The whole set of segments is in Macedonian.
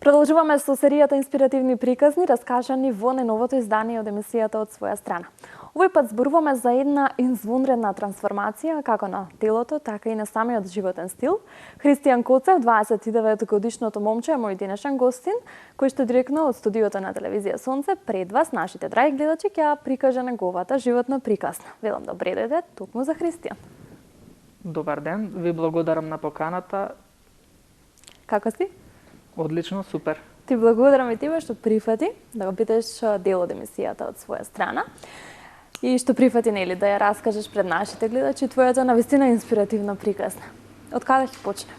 Продолжуваме со серијата инспиративни приказни, раскажани во најновото издание од емисијата Од своја страна. Овој пат зборуваме за една извонредна трансформација како на телото, така и на самиот животен стил. Христијан Коцев, 29-годишното момче, е мој денешен гостин, кој што директно од студиото на телевизија Сонце пред вас, нашите драги гледачи, ќе ја прикаже неговата животна приказна. Велам добре дојде токму за Христијан. Добар ден, ви благодарам на поканата. Како си? Одлично, супер. Ти благодарам и тебе што прифати да го бидеш дел од емисијата Од своја страна и што прифати нели да ја раскажеш пред нашите гледачи твојата навистина инспиративна приказна. Од каде ќе почнеме?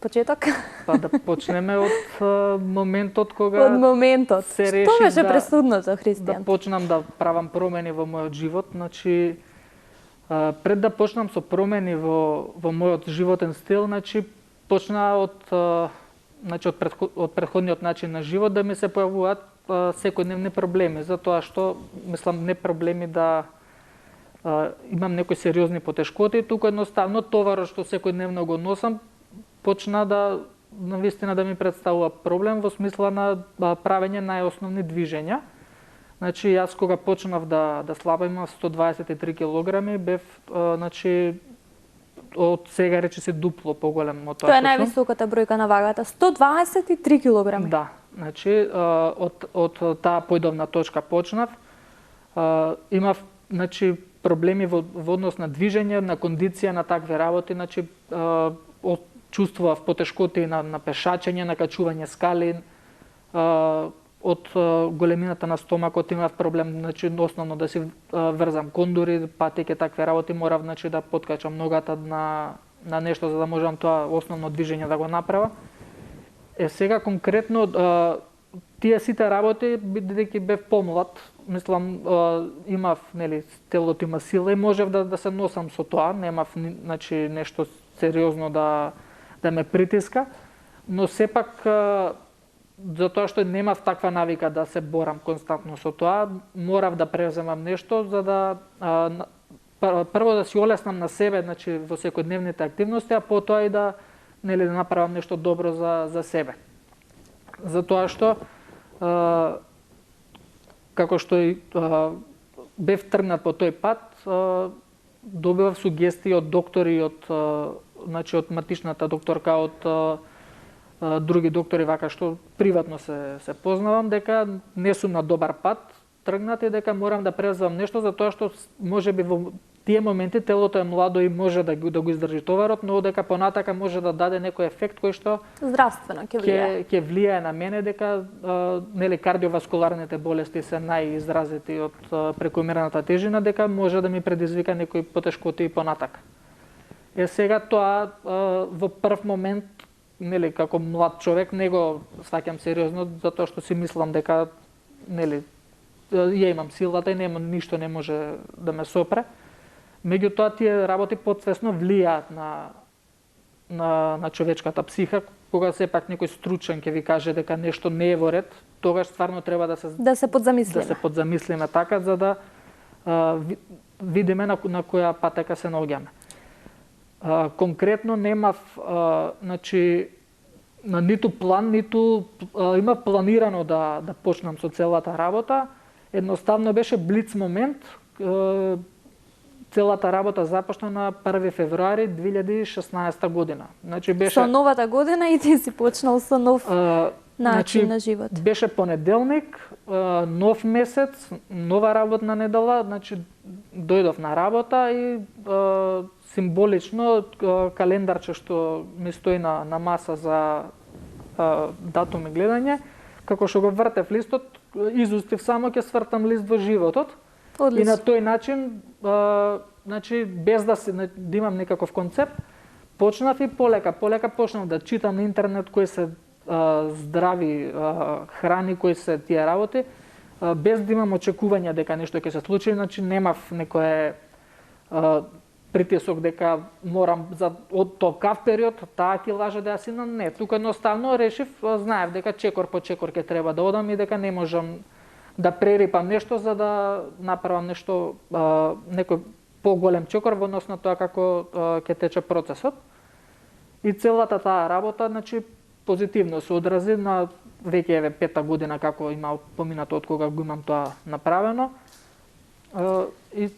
Почеток? Па да почнеме од моментот кога Од моментот. се реши Што беше пресудното, Христијан? да почнам да правам промени во мојот живот. Значи, пред да почнам со промени во мојот животен стил, значи почна од претходниот начин на живот да ми се појавуваат секојдневни проблеми, затоа што мислам не проблеми да имам некои сериозни потешкоти, туку едноставно товарот што секојдневно го носам почна да навистина да ми представува проблем во смисла на правење најосновни движења. Значи јас кога почнав да слабам, имав 123 килограми, бев значи од сега речиси дупло поголем од тоа. Тоа е највисоката бројка на вагата, 123 килограми. Да, значи од таа појдовна точка почнав. Имав значи проблеми во однос на движење, на кондиција, на такви работи, значи чувствував потешкоти на пешачење, на качување скали, од големината на стомакот имав проблем, значи основно да си врзам кондури, патеќе, такви работи, морав значи да подкачам ногата на нешто за да можам тоа основно движење да го направам. Сега конкретно тие сите работи, бидејќи бев помлад, мислам имав нели телото има сила и можев да се носам со тоа, немав значи нешто сериозно да ме притиска, но сепак затоа што немав таква навика да се борам константно со тоа, морав да преземам нешто за да прво да си олеснам на себе, значи во секојдневните активности, а потоа и да нели да направам нешто добро за себе. Затоа што како што и бев тргнат по тој пат, добивав сугестии од доктори, значи од матичната докторка, од други доктори вака што приватно се познавам, дека не сум на добар пат, тргнат и дека морам да преземам нешто затоа што можеби во тие моменти телото е младо и може да го издржи товарот, но дека понатака може да даде некој ефект кој што здравствено ќе влијае на мене, дека нели кардиоваскуларните болести се најизразити од прекомерната тежина, дека може да ми предизвика некои потешкоти и понатака. Сега тоа во прв момент нели како млад човек не го сваќам сериозно затоа што си мислам дека нели ја имам силата и ништо не може да ме сопре. Меѓутоа тие работи потсвесно влијаат на човечката психа, кога сепак некој стручен ќе ви каже дека нешто не е во ред, тогаш стварно треба да се подзамислиме така за да видиме на која патека се наоѓаме. Конкретно немав значи на ниту план, ниту имав планирано да почнам со целата работа. Едноставно беше блиц момент. Целата работа започна на 1 февруари 2016 година. Значи беше со новата година и ти си почнал со нов начин на живот. Беше понеделник, нов месец, нова работна недела, значи дојдов на работа и символично календарче што ми стои на маса за датум и гледање, како што го вртев листот, изустив само ќе свртам лист во животот. Одлично. И на тој начин, значи без да имам некаков концепт, почнав и полека почнав да читам на интернет кои се здрави храни, кои се тие работи, без да имам очекувања дека нешто ќе се случи, значи немав некој притисок дека морам од токав период таа килажа да ја синам, не, тука едноставно решив, знаев дека чекор по чекор ќе треба да одам и дека не можам да прерипам нешто за да направам нешто некој поголем чекор во однос на тоа како ќе тече процесот. И целата таа работа, значи позитивно се одрази на веќе еве 5-та година како има поминато од кога го имам тоа направено. И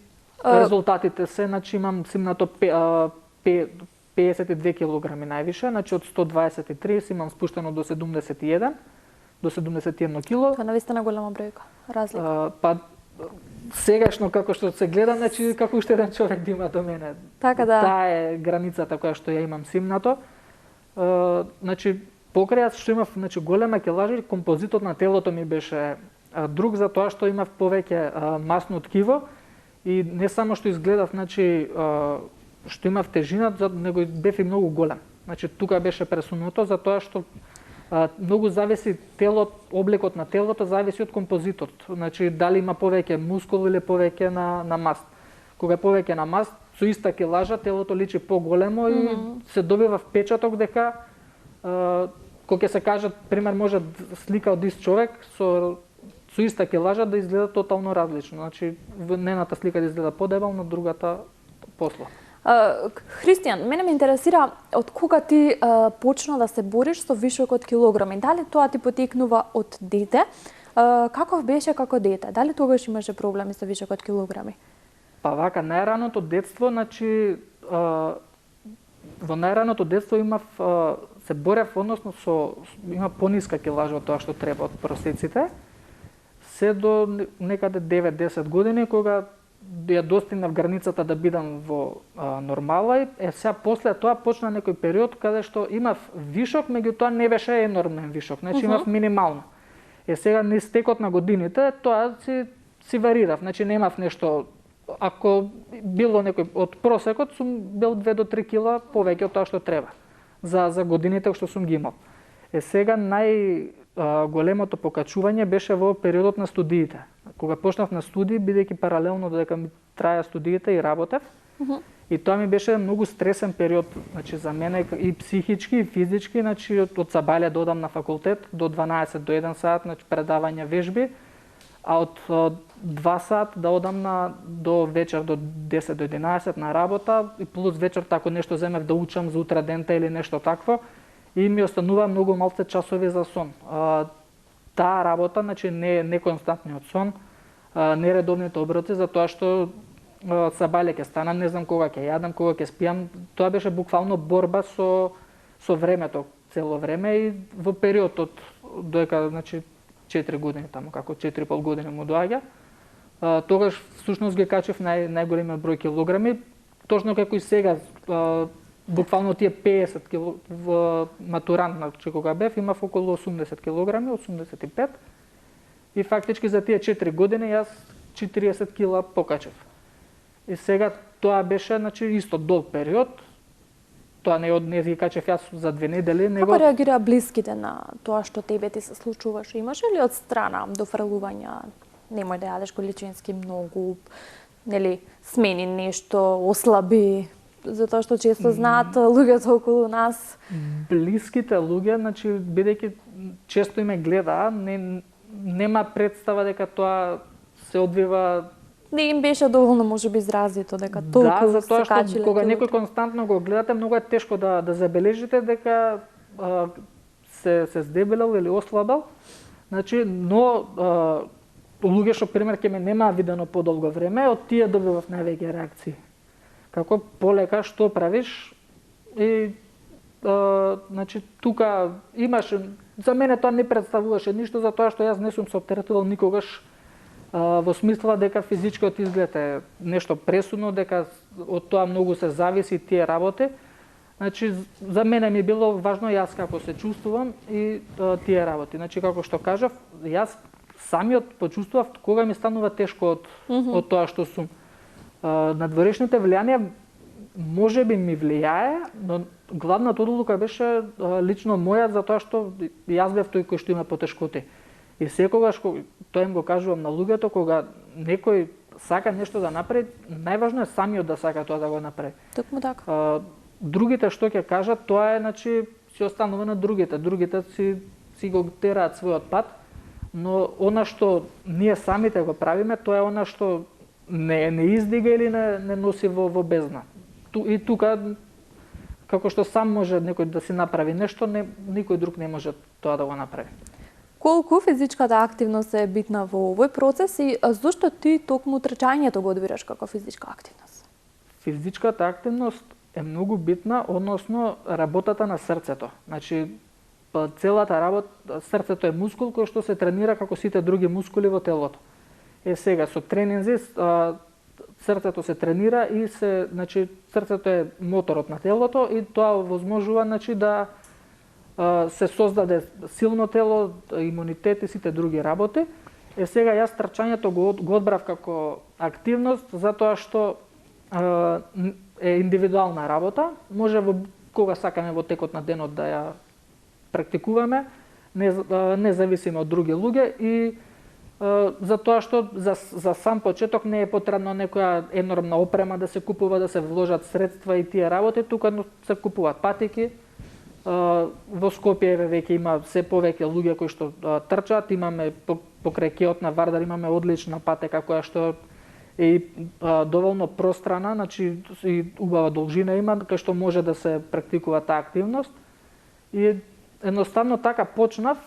резултатите се, значи имам симнато 52 килограми највише, значи од 123 имам спуштено до 71, до 71 кило. Тоа навистина голема бројка, разлика. Па сегашно како што се гледа, значи како уште еден човек да има до мене. Така да. Таа е границата која што ја имам симнато. Значи покрај јас што имав значи голема килажа, композитот на телото ми беше друг затоа што имав повеќе масно ткиво и не само што изгледав значи што имав тежината, него бев и многу голем. Значи тука беше пресунато затоа што многу зависи облекот на телото зависи од композитот. Значи дали има повеќе мускул или повеќе на маст. Кога е повеќе на маст, со иста килажа телото личи поголемо и се добива впечаток дека кога ќе се кажат пример може слика од ист човек со иста килажа да изгледа тотално различно. Значи едната слика да изгледа подебел, на другата посло. Христијан, мене ме интересира од кога ти почна да се бориш со вишок од килограми. Дали тоа ти потекнува од дете? Каков беше како дете? Дали тогаш имаше проблеми со вишок од килограми? Па вака, најраното детство, значи во најраното детство имав се борев, односно има пониска килажа од тоа што треба од просеците, се до некаде 9-10 години кога ја достигнав границата да бидам во нормала и сега после тоа почна некој период каде што имав вишок, меѓутоа не беше енормен вишок, значи имав минимално. Сега низ текот на годините тоа си варирав, значи немав нешто, ако било некој од просекот сум бил 2 до 3 кила повеќе од тоа што треба за годините што сум ги имал. Сега големото покачување беше во периодот на студиите. Кога почнав на студии, бидејќи паралелно додека ми траја студиите и работев, и тоа ми беше многу стресен период, значи за мене и психички и физички, значи од сабајле да одам на факултет до 12 до 1 сат, значи предавање вежби, а од 2 сат да одам до вечер до 10 до 11 на работа и плюс вечер ако нешто земев да учам за утре дента или нешто такво и ми останува многу малце часови за сон. Таа работа, значи не константниот сон, нередовните оброци, затоа што сабајле ќе станам, не знам кога ќе јадам, кога ќе спијам, тоа беше буквално борба со времето цело време и во периодот додека значи 4 години таму, како 4,5 години му доаѓа. Тогаш всушност ги качев најголемиот број килограми, точно како и сега, буквално тие 50 кг во матурант, значи кога бев, имав околу 80 килограми, 85. И фактички за тие 4 години јас 40 кила покачев. И сега тоа беше значи исто долг период. Тоа не ги качев јас за 2 недели, него Како реагира блиските на тоа што тебе ти се случуваше? Имаше ли од страна дофрлувања, немој да јадеш количински многу, нели, смени нешто, ослаби, затоа што често знаат луѓето околу нас? Блиските луѓе, значи бидејќи често име гледа, нема представа дека тоа се одвива. Не им беше доволно можеби изразито дека толку да, затоа се качиле. што кога некој константно го гледате, многу е тешко да забележите дека се здебелел или ослабел. Значи, но луѓе што пример ќе ме нема видено подолго време, од тие добивав највеќе реакции. Како полека што правиш и значи тука имаше, за мене тоа не представуваше ништо затоа што јас не сум се оптеретувал никогаш во смисла дека физичкиот изглед е нешто пресудно, дека од тоа многу се зависи тие работи. Значи за мене ми било важно јас како се чувствувам и тие работи. Значи како што кажав, јас самиот почувствував кога ми станува тешко од тоа што сум. Надворешните влијанија можеби ми влијае, но главната одлука беше лично моја затоа што јас бев тој кој што има потешкоти. И секогаш тоа им го кажувам на луѓето кога некој сака нешто да направи, најважно е самиот да сака тоа да го направи. Токму така. Другите што ќе кажат, тоа е значи си останува на другите. Другите си го тераат својот пат, но она што ние самите го правиме, тоа е она што не издига или не носи во бездна. И тука како што сам може некој да си направи нешто, никој друг не може тоа да го направи. Колку физичката активност е битна во овој процес и зошто ти токму трчањето го одбираш како физичка активност? Физичката активност е многу битна, односно работата на срцето. Значи, целата работа, срцето е мускул кој што се тренира како сите други мускули во телото. Сега со тренинзи срцето се тренира и значи срцето е моторот на телото и тоа возможува значи да се создаде силно тело, имунитет и сите други работи. Сега јас трчањето го одбрав како активност затоа што е индивидуална работа, може кога сакаме во текот на денот да ја практикуваме, независимо од други луѓе и затоа што за сам почеток не е потребно некоја енормна опрема да се купува, да се вложат средства и тие работи, тука се купуваат патики. Во Скопје веќе има се повеќе луѓе кои што трчаат, имаме покрај кеот на Вардар имаме одлична патека која што е доволно пространа, значи и убава должина има, кај што може да се практикува таа активност. И едноставно така почнав,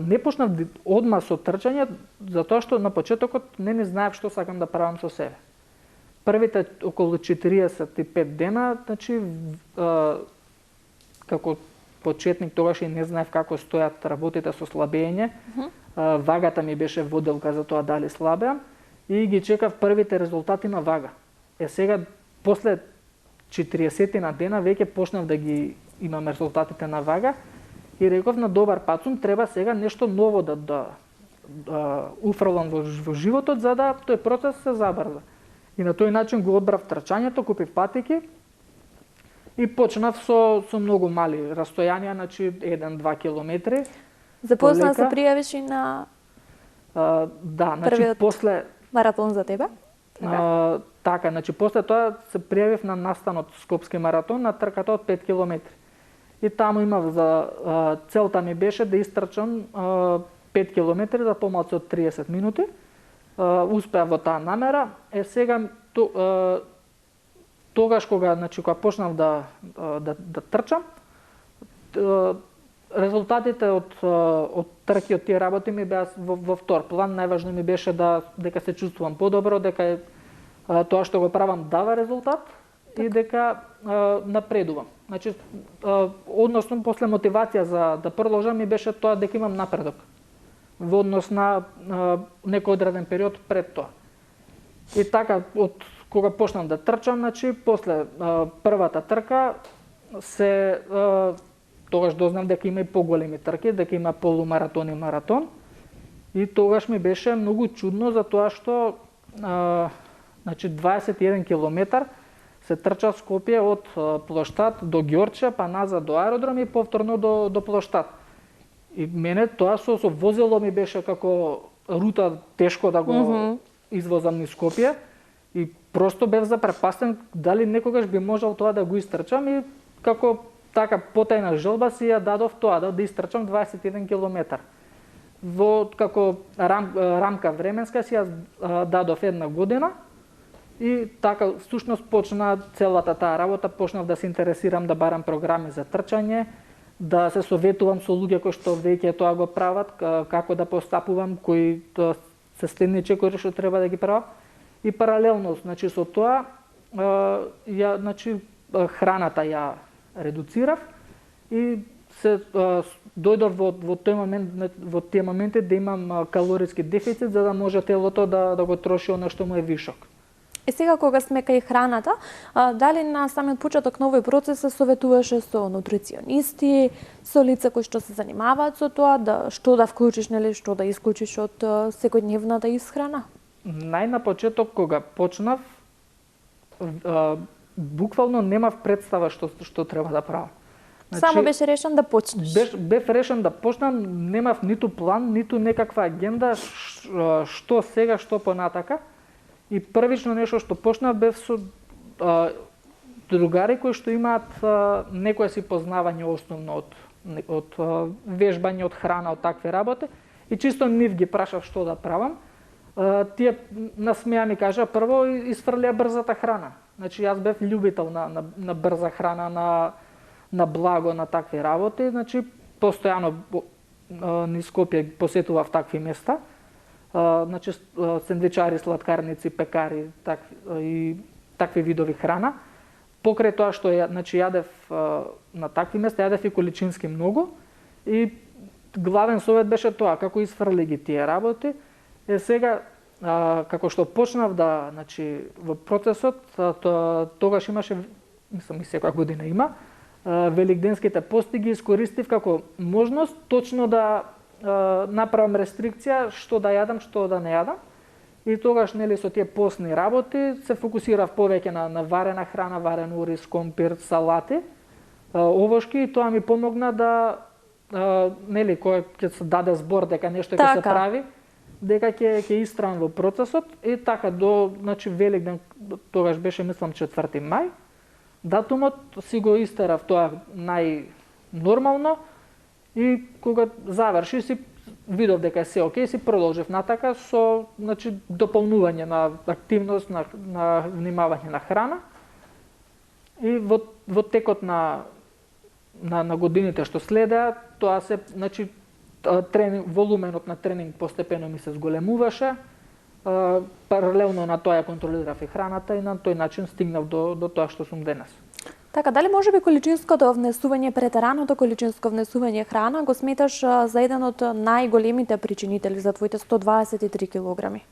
не почнав одма со трчање, затоа што на почетокот не знаев што сакам да правам со себе. Првите околу 45 дена, значи како почетник тогаш и не знаев како стојат работите со слабење. Вагата ми беше воделка за тоа дали слабеам и ги чекав првите резултати на вага. Сега после 40 на дена веќе почнав да ги имам резултатите на вага и реков на добар пат сум, треба сега нешто ново да уфрлам во животот за да тој процес се забрза. И на тој начин го одбрав трчањето, купив патики и почнав со многу мали растојанија, значи 1-2 километри. Започна да се пријавиш и на да, значи после маратон за тебе? Така, значи после тоа се пријавив на настанот Скопски маратон на трката од 5 километри. И таму имав целта ми беше да истрчам 5 километри за помалку од 30 минути. Успеав во таа намера. Сега тогаш кога почнав да трчам, резултатите од трки, од тие работи ми беа во втор план. Најважно ми беше дека се чувствувам подобро, дека тоа што го правам дава резултат и дека напредувам. Значи, односно после мотивација за да продолжам ми беше тоа дека имам напредок во однос на некој одреден период пред тоа. И така, од кога почнав да трчам, значи, после првата трка, тогаш дознав дека има и поголеми трки, дека има полумаратон и маратон. И тогаш ми беше многу чудно за тоа што значи 21 километар се трча Скопје од плоштад до Ѓорче, па назад до аеродром и повторно до плоштад. И мене тоа со возило ми беше како рута тешко да го извозам низ Скопје и просто бев запрепастен дали некогаш би можел тоа да го истрчам и како така потајна желба си ја дадов тоа да истрчам 21 километар. Во како рамка временска си ја дадов една година и така всушност почна целата таа работа, почнав да се интересирам да барам програми за трчање, да се советувам со луѓе кои што веќе тоа го прават, како да постапувам, кои се следничи кои што треба да ги правам. И паралелно, значи со тоа храната ја редуцирав и се дојдов во тие моменти да имам калориски дефицит за да може телото да го троши она што му е вишок. И сега кога сме кај храната, дали на самиот почеток на овој процес се советуваше со нутриционисти, со лица кои што се занимаваат со тоа, што да вклучиш, нели, што да исклучиш од секојдневната исхрана? На почеток кога почнав, буквално немав представа што треба да правам. Само беше решен да почнеш. Бев решен да почнам, немав ниту план, ниту некаква агенда, што сега, што понатака. И првично нешто што почнав бев со другари кои што имаат некое си познавање основно од вежбање, од храна, од такви работи. И чисто нив ги прашав што да правам. Тие насмеа ми кажа, прво исфрлија брзата храна. Значи јас бев љубител на брза храна, на благо, на такви работи, значи постојано низ Скопје посетував такви места. Значи сендвичари, сладкарници, пекари, такви видови храна. Покрај тоа што значи јадев на такви места, јадев и количински многу и главен совет беше тоа, како изфрли ги тие работи. Сега како што почнав да, значи во процесот, тогаш имаше, мислам и секоја година има, великденските пости ги искористив како можност точно да направам рестрикција што да јадам, што да не јадам. И тогаш, нели, со тие постни работи се фокусирав повеќе на варена храна, варен ориз, компир, салати, овошки, и тоа ми помогна да, нели, кој ќе се даде збор дека нешто ќе се прави, дека ќе истрам во процесот, и така до, значи, Великден, тогаш беше, мислам, 4 мај, датумот си го истерав тоа најнормално, и кога заврши си видов дека е се окей, си продолжив натака со, значи, дополнување на активност, на внимавање на храна. И во текот на годините што следеа, тоа се, значи, волуменот на тренинг постепено ми се зголемуваше. Паралелно на тоа ја контролирав и храната, и на тој начин стигнав до тоа што сум денес. Така, дали може би количинското внесување, претераното количинско внесување храна го сметаш за еден од најголемите причинители за твоите 123 килограми?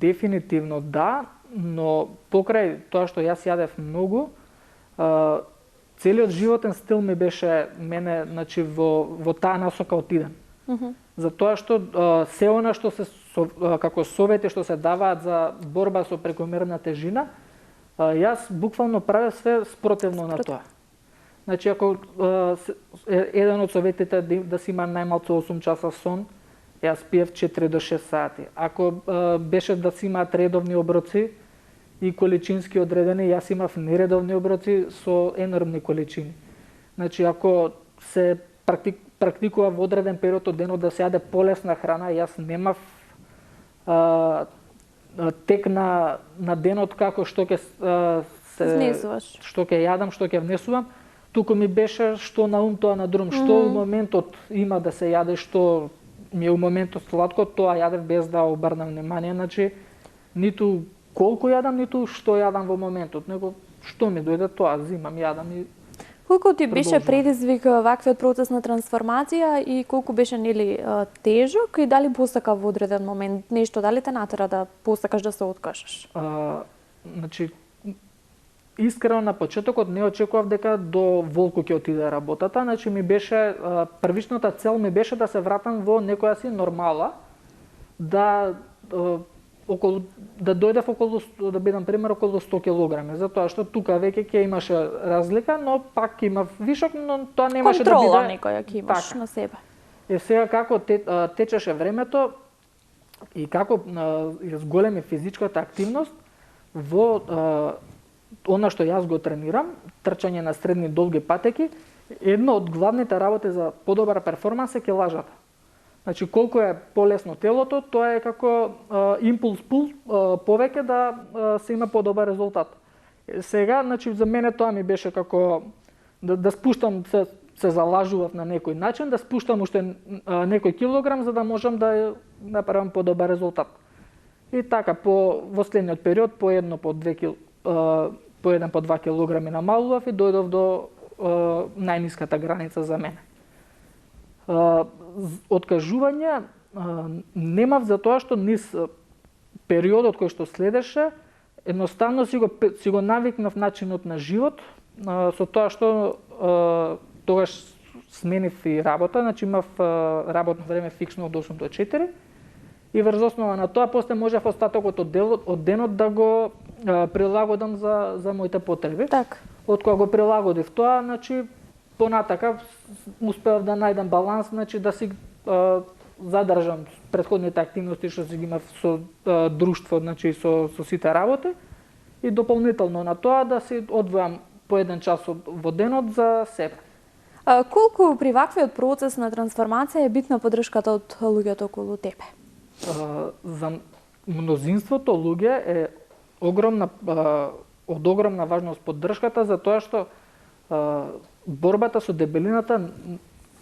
Дефинитивно да, но покрај тоа што јас јадев многу, целиот животен стил ми беше мене, значи, во таа насока отиден. Затоа што се она што се како совети што се даваат за борба со прекомерна тежина, јас буквално правев све спротивно на тоа. Значи, ако еден од советите да си има најмалку 8 часа сон, јас пиев 4 до 6 сати. Ако беше да си имаат редовни оброци и количински одредени, јас имав нередовни оброци со енормни количини. Значи, ако се практикува во одреден период од денот да се јаде полесна храна, јас немав тек на денот како што ќе што ќе јадам, што ќе внесувам, туку ми беше што на ум, тоа на друм, што у моментот има да се јаде, што ми е у моментот сладко, тоа јадев без да обрнам внимание, значи ниту колку јадам, ниту што јадам во моментот, него што ми дојде тоа зимам, јадам и колку ти беше предизвик ваквиот процес на трансформација и колку беше, нели, тежок, и дали посака во одреден момент нешто, дали те натера да посакаш да се откажеш? Значи, искрено на почетокот не очекував дека до волку ќе отиде работата, значи ми беше првичната цел ми беше да се вратам во некоја си нормала, да дојдев да бидам пример околу 100 килограми, затоа што тука веќе ќе имаше разлика, но пак имав вишок, но тоа немаше да биде контрола некоја ќе имаш на себе. Сега како течеше времето и како зголеми физичката активност во она што јас го тренирам, трчање на средни долги патеки, едно од главните работи за подобар перформанс е килажата. Значи, колку е полесно телото, тоа е како импулс пул повеќе да се има подобар резултат. Сега, значи, за мене тоа ми беше како да спуштам, се залажував на некој начин, да спуштам уште некој килограм за да можам да направам подобар резултат. И така, во следниот период, по 1 по 2 килограми намалував и дојдов до најниската граница за мене. Откажување немав, затоа што низ периодот кој што следеше, едноставно си го навикнав начинот на живот, со тоа што тогаш сменив и работа, значи имав работно време фиксно од 8 до 4, и врз основа на тоа после можев остатокот од денот да го прилагодам за моите потреби. Так. Од кога го прилагодив тоа, значи понатака успеав да најдам баланс, значи да си задржам претходните активности што си ги имав со друштво, значи со сите работи, и дополнително на тоа да си одвојам по 1 час во денот за себе. Колку при ваквиот процес на трансформација е битна поддршката од луѓето околу тебе? За мнозинството луѓе е огромна од огромна важност поддршката, затоа што борбата со дебелината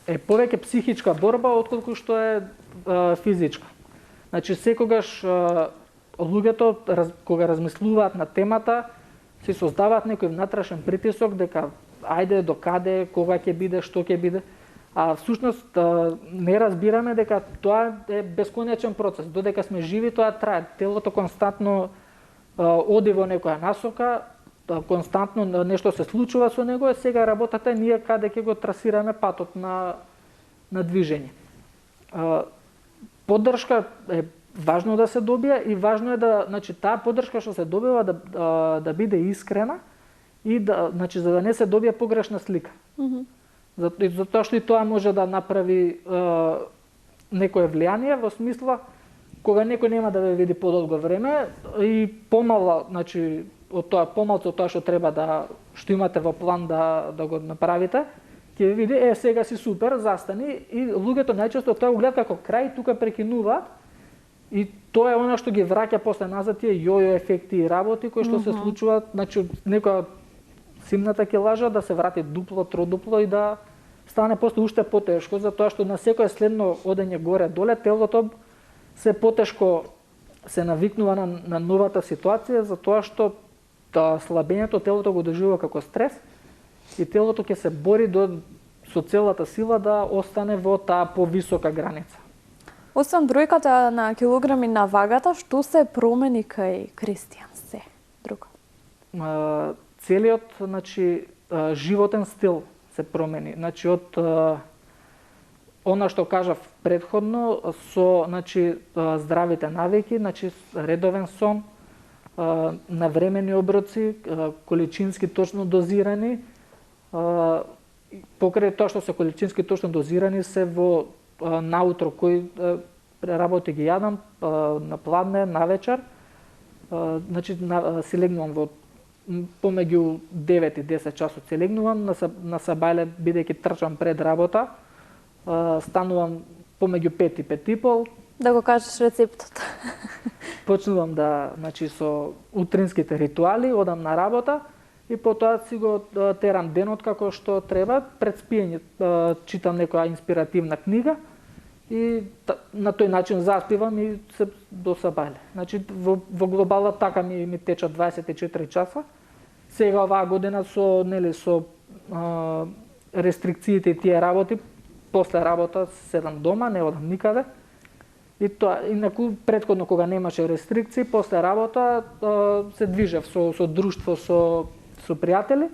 е повеќе психичка борба отколку што е физичка. Значи секогаш луѓето кога размислуваат на темата си создаваат некој внатрешен притисок дека ајде до каде, кога ќе биде, што ќе биде. А всушност не разбираме дека тоа е бесконечен процес. Додека сме живи тоа трае. Телото константно оди во некоја насока, константно нешто се случува со него, и сега работата е ние каде ќе го трасираме патот на движење. Поддршка е важно да се добија и важно е да, значи, таа поддршка што се добива да биде искрена и да, значи, за да не се добие погрешна слика. Затоа што и тоа може да направи некое влијание во смисла кога некој нема да ве види подолго време и помало, значи, од тоа што треба што имате во план да го направите, ќе ви види сега си супер, застани, и луѓето најчесто тоа го гледаат како крај, тука прекинуваат, и тоа е она што ги враќа после назад тие јојо ефекти и работи кои што се случуваат, значи некоја симната ќе лажа да се врати дупло, тродупло и да стане после уште потешко, затоа што на секое следно одење горе-доле телото се потешко се навикнува на новата ситуација, затоа што слабењето телото го доживува како стрес и телото ќе се бори со целата сила да остане во таа повисока граница. Освен бројката на килограми на вагата, што се промени кај Кристијан се друго? Целиот, значи, животен стил се промени. Значи, од она што кажав предходно, со, значи, здравите навики, значи, редовен сон, навремени оброци, количински точно дозирани, покрај тоа што се количински точно дозирани се во наутро кој работи ги јадам, на пладне, навечер, значи си легнувам во помеѓу 9 и 10 часот си легнувам, на сабајле бидејќи трчам пред работа, станувам помеѓу 5 и 5 и пол. Да го кажеш рецептот. Почнувам значи, со утринските ритуали, одам на работа и потоа си го терам денот како што треба, пред спиење читам некоја инспиративна книга и на тој начин заспивам и се до сабајле. Значи во глобала така ми течат 24 часа. Сега оваа година со рестрикциите и тие работи, после работа седам дома, не одам никаде. И тоа, инаку претходно кога немаше рестрикции, после работа се движев со друштво, со пријатели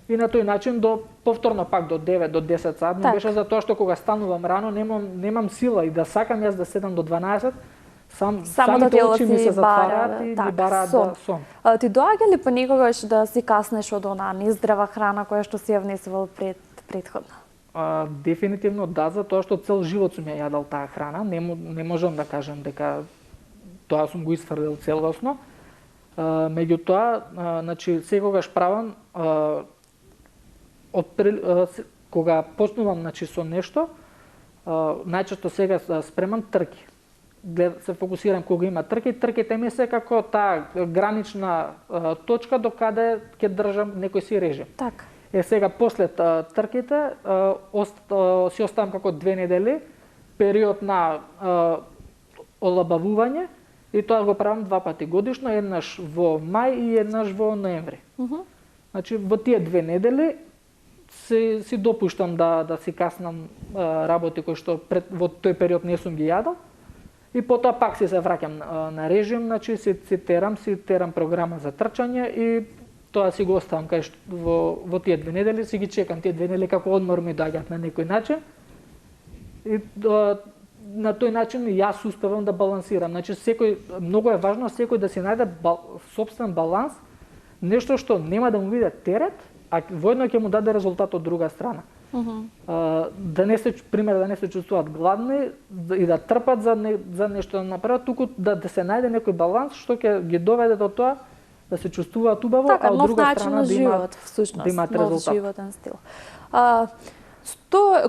и на тој начин повторно пак до 9 до 10 сат ми беше, затоа што кога станувам рано немам сила и да сакам јас да седам до 12, самите очи ми се затвараат и ми бараат да сон. Ти доаѓа ли понекогаш да си каснеш од она нездрава храна која што си ја внесувал претходно? Дефинитивно да, затоа што цел живот сум ја јадал таа храна, не можам да кажам дека тоа сум го исфрлил целосно. Меѓутоа, значи секогаш правам кога почнувам, значи, со нешто, најчесто сега спремам трки. Се фокусирам кога има трки, трките ми се како таа гранична точка до каде ќе држам некој си режим. Така. Сега после трките си оставам како 2 недели период на олабавување и тоа го правам 2 пати годишно, еднаш во мај и еднаш во ноември. Значи во тие 2 недели си допуштам да си каснам работи кои што во тој период не сум ги јадал и потоа пак се враќам на режим, значи си терам програма за трчање и тоа си го оставам во тие 2 недели, си ги чекам тие 2 недели како одмор ми доаѓаат на некој начин. И на тој начин јас успевам да балансирам. Значи многу е важно секој да си најде сопствен баланс, нешто што нема да му биде терет, а воедно ќе му даде резултат од друга страна. Да не се чувствуваат гладни и да трпат за нешто да направат, туку да се најде некој баланс што ќе ги доведе до тоа да се чувствуваат убаво, а од друга страна да имаат резултат. Нов животен стил.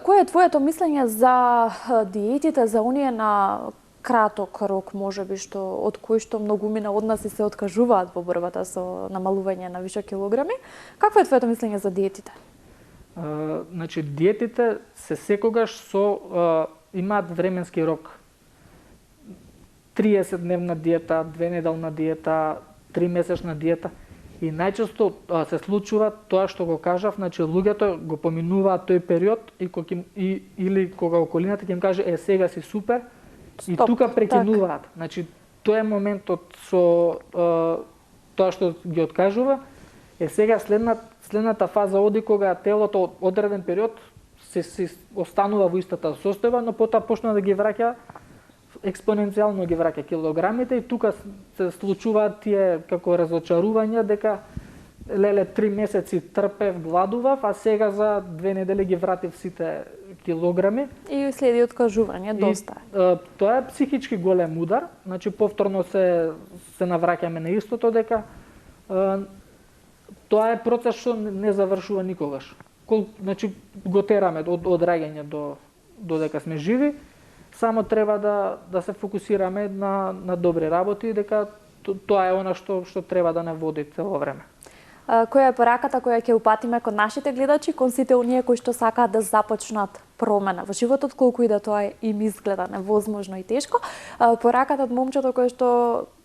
Кое е твоето мислење за диетите, за оние на краток рок, можеби, од кој што многумина од нас и се откажуваат во борбата со намалување на вишок килограми. Какво е твоето мислење за диетите? Значи, диетите се секогаш имаат временски рок. 30-дневна диета, 2-неделна диета, 3-месечна диета. И најчесто се случува тоа што го кажав, значи луѓето го поминуваат тој период или кога околината ќе им каже сега си супер, и тука прекинуваат. Значи тоа е моментот со тоа што ги откажува. Сега следната фаза оди кога телото одреден период се останува во истата состојба, но потоа почна да ги враќа експоненцијално ги враќа килограмите и тука се случуваат тие како разочарувања дека леле 3 месеци трпев, гладував, а сега за 2 недели ги вратив сите килограми. И следи откажување доста. Тоа е психички голем удар, значи повторно се навраќаме на истото дека тоа е процес што не завршува никогаш. Значи го тераме од раѓање до дека сме живи. Само треба да се фокусираме на добри работи, дека тоа е она што треба да не води цело време. Која е пораката која ќе упатиме кон нашите гледачи, кон сите оние кои што сакаат да започнат промена во животот, колку и да тоа им изгледа невозможно и тешко? Пораката од момчето кој што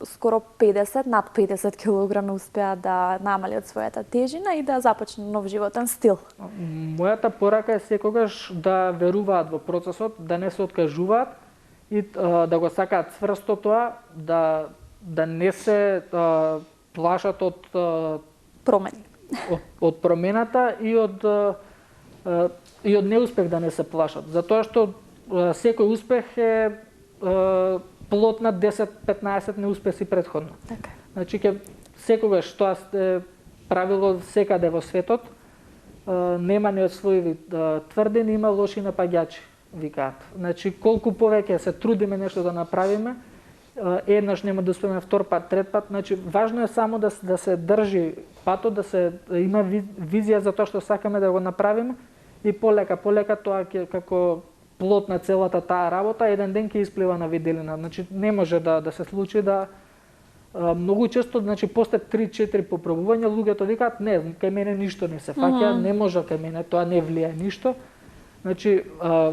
скоро 50, над 50 килограми успеа да намали од својата тежина и да започне нов животен стил. Мојата порака е секогаш да веруваат во процесот, да не се откажуваат и да го сакаат цврсто тоа, да не се плашат од промени. Од промената и од неуспех да не се плашат. Затоа што секој успех е плод на 10-15 неуспеси претходно. Така. Значи секогаш тоа е правило секаде во светот. Нема неосвоиви тврдини, има лоши напаѓачи, викаат. Значи колку повеќе се трудиме нешто да направиме, еднаш нема да успееме, втор пат, трет пат, значи важно е само да се држи патот, да се има визија за тоа што сакаме да го направиме и полека тоа ќе како плод на целата таа работа еден ден ќе исплива на виделина. Значи не може да се случи да многу често, значи после 3-4 попробувања луѓето викаат не, кај мене ништо не се фаќа, не може кај мене, тоа не влијае ништо. Значи,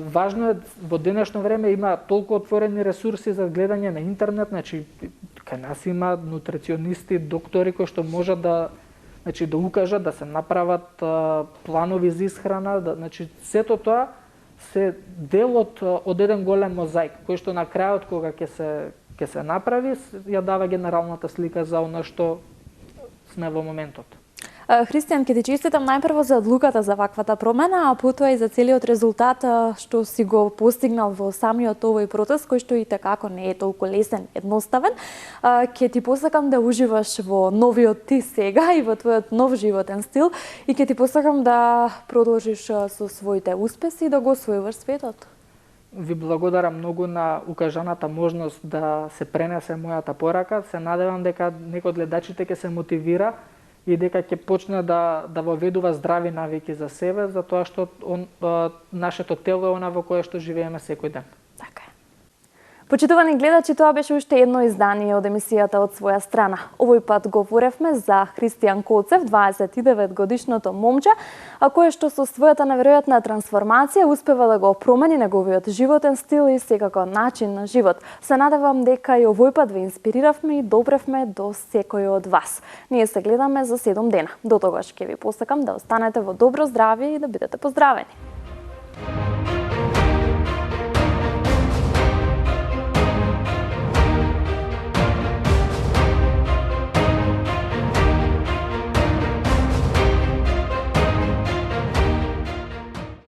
важно е, во денешно време има толку отворени ресурси за гледање на интернет, значи, кај нас има нутриционисти, доктори кои што можат да укажат, да се направат планови за исхрана, значи, сето тоа се дел од еден голем мозаик, кој што на крајот, кога ќе се направи, ја дава генералната слика за она што сме во моментот. Христијан, ќе ти честитам најпрво за одлуката за ваквата промена, а потоа и за целиот резултат што си го постигнал во самиот овој процес, кој што и така не е толку лесен, едноставен. Ќе ти посакам да уживаш во новиот ти сега и во твојот нов животен стил и ќе ти посакам да продолжиш со своите успеси и да го освојуваш светот. Ви благодарам многу на укажаната можност да се пренесе мојата порака. Се надевам дека некој од гледачите ќе се мотивира и дека ќе почне да воведува здрави навики за себе, затоа што нашето тело е она во кое што живееме секој ден. Така е. Почитувани гледачи, тоа беше уште едно издание од емисијата Од своја страна. Овој пат говоревме за Христијан Коцев, 29-годишното момче, кое што со својата неверојатна трансформација успева да го промени неговиот животен стил и секако начин на живот. Се надевам дека и овој пат ве инспириравме и допревме до секој од вас. Ние се гледаме за 7 дена. До тогаш ќе ви посакам да останете во добро здравје и да бидете поздравени.